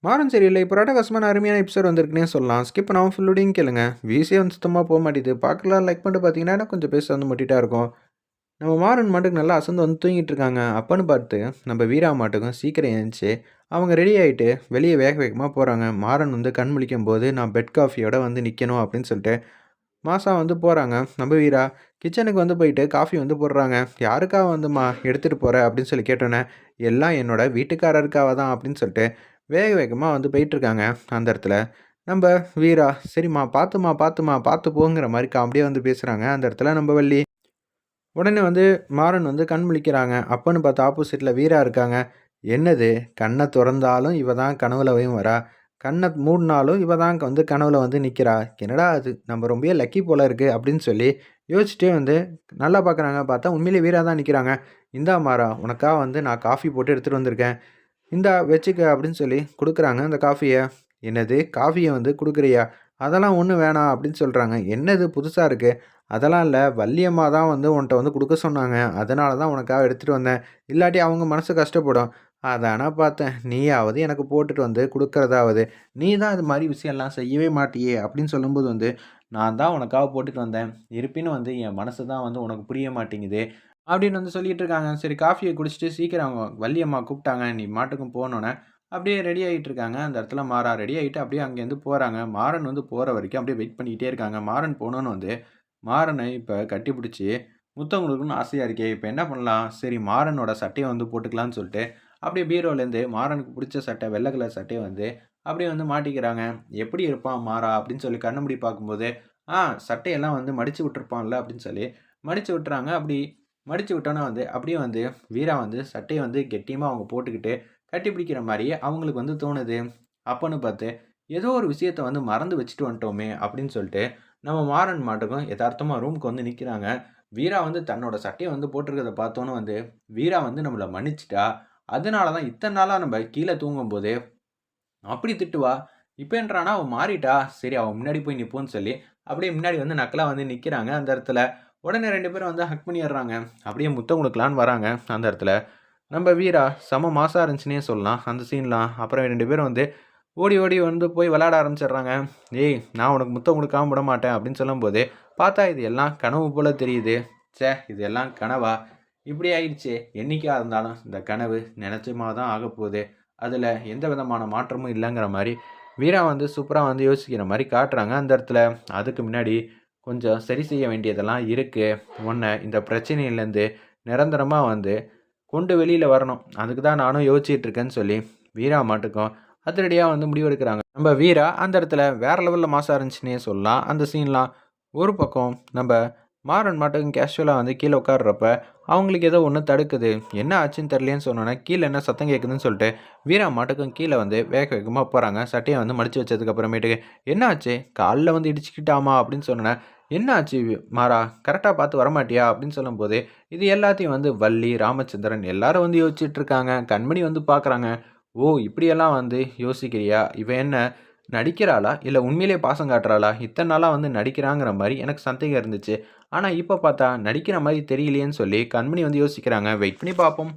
மாறன் சரியில்ல. இப்போ அட்டகாசமான அருமையான எபிசோட் வந்திருக்குன்னே சொல்லலாம். ஸ்கிப் பண்ணாம ஃபுல்லோடையும் கேளுங்க. வியூஸே வந்து சுத்தமா மாட்டேது. பார்க்கலாம் லைக் பண்ணிட்டு பார்த்தீங்கன்னா, கொஞ்சம் பேச வந்து முட்டிட்டா இருக்கும். நம்ம மாறன் மாட்டுக்கு நல்லா அசந்து வந்து தூங்கிட்டு இருக்காங்க. அப்பன்னு பார்த்து நம்ம வீரா மாட்டுக்கும் சீக்கிரம் எழுந்துச்சு, அவங்க ரெடி ஆயிட்டு வெளிய வேக வேகமா போறாங்க. மாறன் வந்து கண் முழிக்கும்போது, "நான் பெட் காஃபியோட வந்து நிக்கணும்" அப்படின்னு சொல்லிட்டு மாசா வந்து போறாங்க. நம்ம வீரா கிச்சனுக்கு வந்து போயிட்டு காஃபி வந்து போடுறாங்க. "யாருக்காக வந்தும்மா எடுத்துட்டு போற?" அப்படின்னு சொல்லி கேட்டோன்னே, "எல்லாம் என்னோட வீட்டுக்காரருக்காக தான்" அப்படின்னு சொல்லிட்டு வேக வேகமா வந்து போயிட்டுருக்காங்க அந்த இடத்துல. நம்ப வீரா, "சரிம்மா பார்த்தும்மா, பார்த்தும்மா, பார்த்து போங்கிற" மாரி காமெடியா வந்து பேசுறாங்க. அந்த இடத்துல நம்ப வள்ளி. உடனே வந்து மாறன் வந்து கண் முழிக்கிறாங்க. அப்பன்னு பார்த்து ஆப்போசிட்ல வீரா இருக்காங்க. "என்னது கண்ண தொறந்தாலும் இவ தான் கனவுலயும் வரா. கண்ண மூடுனாலும் இவ தான் வந்து கனவுல வந்து நிக்கிறா. என்னடா இது! நம்ம ரொம்பவே லக்கி போல இருக்கு" அப்படின்னு சொல்லி யோசிச்சுட்டே வந்து நல்லா பார்க்குறாங்க. பார்த்தா உண்மையிலேயே வீரா தான் நிக்கிறாங்க. "இந்தா மாறா, உனக்காக வந்து நான் காஃபி போட்டு எடுத்துட்டு வந்திருக்கேன். இந்தா வச்சுக்க" அப்படின்னு சொல்லி குடுக்குறாங்க அந்த காஃபிய. "என்னது காஃபிய வந்து குடுக்குறியா? அதெல்லாம் ஒண்ணும் வேணாம்" அப்படின்னு சொல்றாங்க. "என்னது புதுசா இருக்கு?" "அதெல்லாம் இல்ல. வள்ளியம்மா தான் வந்து உன்ட்ட வந்து குடுக்க சொன்னாங்க. அதனால தான் உனக்காக எடுத்துட்டு வந்தேன். இல்லாட்டி அவங்க மனசு கஷ்டப்படும். அதான பார்த்தேன். நீயாவது எனக்கு போட்டுட்டு வந்து குடுக்கறதாவது. நீ தான் இது மாரி விஷயம்லாம் செய்யவே மாட்டியே!" அப்படின்னு சொல்லும்போது வந்து, "நான் தான் உனக்காக போட்டுட்டு வந்தேன். இருப்பினும் வந்து என் மனசு தான் வந்து உனக்கு புரிய மாட்டேங்குது." அப்படின்னு வந்து சொல்லிட்டு இருக்காங்க. சரி காஃபிய குடிச்சிட்டு சீக்கிரம் அவங்க வள்ளியம்மா கூப்பிட்டாங்க. நீ மாட்டுக்கும் போனோனே, அப்படியே ரெடி ஆயிட்டு இருக்காங்க. அந்த இடத்துல மாறா ரெடி ஆயிட்டு அப்படியே அங்கேருந்து போறாங்க. மாறன் வந்து போற வரைக்கும் அப்படியே வெயிட் பண்ணிக்கிட்டே இருக்காங்க. மாறன் போனோனே வந்து மாறனை இப்ப கட்டிப்புடிச்சு முத்தம் குடுக்கணும்னு ஆசையா இருக்கே! இப்ப என்ன பண்ணலாம்? சரி மாறனோட சட்டைய வந்து போட்டுக்கலான்னு சொல்ட்டு, அப்படியே பீரோலேருந்து மாறனுக்கு புடிச்ச சட்டை, வெள்ள கலர் சட்டைய வந்து அப்படியே வந்து மாட்டிக்கிறாங்க. "எப்படி இருப்பான் மாறா?" அப்படின்னு சொல்லி கண்ண மூடி பார்க்கும்போது, "ஆ சட்டையெல்லாம் வந்து மடிச்சு விட்டுருப்பான்ல" அப்படின்னு சொல்லி மடிச்சு விட்டுறாங்க. அப்படி மடிச்சு விட்டோனே வந்து அப்படியே வந்து வீரா வந்து சட்டைய வந்து கெட்டியமா அவங்க போட்டுக்கிட்டு, கட்டி பிடிக்கிற மாரியே அவங்களுக்கு வந்து தோணுது. அப்பன்னு பார்த்து, ஏதோ ஒரு விஷயத்த வந்து மறந்து வச்சுட்டு வந்துட்டோமே! அப்படின்னு சொல்ட்டு, நம்ம மாறன் மாட்டுக்கும் எதார்த்தமா ரூமுக்கு வந்து நிக்கிறாங்க. வீரா வந்து தன்னோட சட்டைய வந்து போட்டிருக்கிறத பார்த்தோனே வந்து, வீரா வந்து நம்மள மன்னிச்சுட்டா. அதனால தான் இத்தன நாளா நம்ம கீழ தூங்கும்போது அப்படி திட்டுவா. இப்ப என்னடான்னா அவ மாறிட்டா. சரி அவ முன்னாடி போய் நிப்போம்ன்னு சொல்லி, அப்படியே முன்னாடி வந்து நக்கலா வந்து நிக்கிறாங்க அந்த இடத்துல. உடனே 2 பேரும் வந்து ஹக் பண்ணிர்றாங்க. அப்படியே முத்தம் குடுக்கலான்னு வராங்க அந்த இடத்துல. நம்ம வீரா செம மாஸா இருந்துச்சுன்னே சொல்லலாம் அந்த சீன்லாம். அப்புறம் 2 பேரும் வந்து ஓடி ஓடி வந்து போய் விளையாட ஆரம்பிச்சுடுறாங்க. "ஏய் நான் உனக்கு முத்தம் குடுக்காம விடமாட்டேன்" அப்படின்னு சொல்லும்போது, பார்த்தா இது எல்லாம் கனவு போல தெரியுது. ச்சே! இது எல்லாம் கனவா? இப்படி ஆயிடுச்சே! என்னைக்கா இருந்தாலும் இந்த கனவு நிஜமா தான் ஆகப்போது. அதில எந்த விதமான மாற்றமும் இல்லங்கிற மாரி, வீரா வந்து சூப்பரா வந்து யோசிக்கிற மாரி காட்டுறாங்க அந்த இடத்துல. அதுக்கு முன்னாடி கொஞ்சம் சரி செய்ய வேண்டியதெல்லாம் இருக்கு. உன்ன இந்த பிரச்சனையிலேருந்து நிரந்தரமா வந்து கொண்டு வெளியில வரணும். அதுக்கு தான் நானும் யோசிச்சுட்டு இருக்கேன்னு சொல்லி, வீரா மாட்டுக்கும் அதிரடியா வந்து முடிவெடுக்குறாங்க. நம்ம வீரா அந்த இடத்துல வேற லெவல்ல மாஸா இருந்துச்சுன்னே சொல்லலாம். அந்த சீன்லாம். ஒரு பக்கம் நம்ப மாறன் மாட்டுக்கும் கேஷுவலா வந்து கீழ உட்கார்றப்ப, அவங்களுக்கு ஏதோ ஒண்ணு தடுக்குது. என்ன ஆச்சுன்னு தெரியலையேன்னு சொன்னோனே, கீழ என்ன சத்தம் கேட்குதுன்னு சொல்லிட்டு, வீரா மாட்டுக்கும் கீழ வந்து வேக வேகமா போறாங்க. சட்டைய வந்து மடிச்சு வச்சதுக்கு அப்புறமேட்டுக்கு, "என்ன ஆச்சு? கால்ல வந்து இடிச்சுக்கிட்டாமா?" அப்படின்னு சொன்னோனே, "என்ன ஆச்சு மாறா? கரெக்ட்டா பார்த்து வரமாட்டியா?" அப்படின்னு சொல்லும்போது, இது எல்லாத்தையும் வந்து வள்ளி, ராமச்சந்திரன் எல்லாரும் வந்து யோசிச்சுட்டு இருக்காங்க. கண்மணி வந்து பார்க்குறாங்க. "ஓ! இப்படியெல்லாம் வந்து யோசிக்கிறியா? இவ என்ன நடிக்கிறாளா? இல்ல உண்மையிலேயே பாசம் காட்டுறாளா? இத்தன நாளா வந்து நடிக்கிறாங்கிற மாரி எனக்கு சந்தேகம் இருந்துச்சு. ஆனா இப்ப பார்த்தா நடிக்கிற மாரி தெரியலையேன்னு சொல்லி கண்மணி வந்து யோசிக்கிறாங்க. வெயிட் பண்ணி பார்ப்போம்.